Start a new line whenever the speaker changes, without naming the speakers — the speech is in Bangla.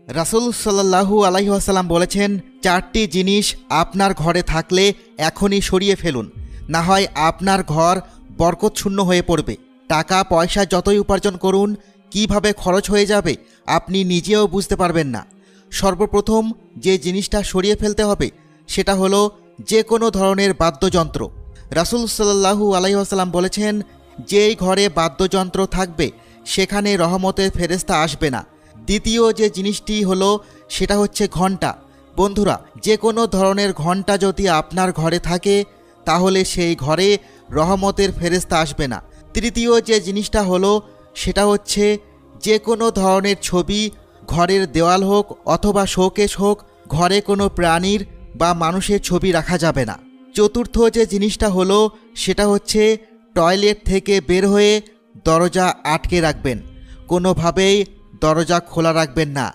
রাসূল সাল্লাল্লাহু আলাইহি ওয়াসাল্লাম বলেছেন, 4টি জিনিস আপনার ঘরে থাকলে এখনই সরিয়ে ফেলুন, না হয় আপনার ঘর বরকতশূন্য হয়ে পড়বে। টাকা পয়সা যতই উপার্জন করুন, কিভাবে খরচ হয়ে যাবে আপনি নিজেও বুঝতে পারবেন না। সর্বপ্রথম যে জিনিসটা সরিয়ে ফেলতে হবে সেটা হলো যে কোনো ধরনের বাদ্যযন্ত্র। রাসূল সাল্লাল্লাহু আলাইহি ওয়াসাল্লাম বলেছেন, যেই ঘরে বাদ্যযন্ত্র থাকবে সেখানে রহমতের ফেরেশতা আসবে না। দ্বিতীয় যে জিনিসটি হলো সেটা হচ্ছে ঘণ্টা। বন্ধুরা, যে কোনো ধরনের ঘণ্টা যদি আপনার ঘরে থাকে তাহলে সেই ঘরে রহমতের ফেরেশতা আসবে না। তৃতীয় যে জিনিসটা হলো সেটা হচ্ছে যে কোনো ধরনের ছবি, ঘরের দেওয়াল হোক অথবা শোকেস হোক, ঘরে কোনো প্রাণীর বা মানুষের ছবি রাখা যাবে না। চতুর্থ যে জিনিসটা হলো সেটা হচ্ছে টয়লেট থেকে বের হয়ে দরজা আটকে রাখবেন, কোনোভাবেই দরজা খোলা রাখবেন না।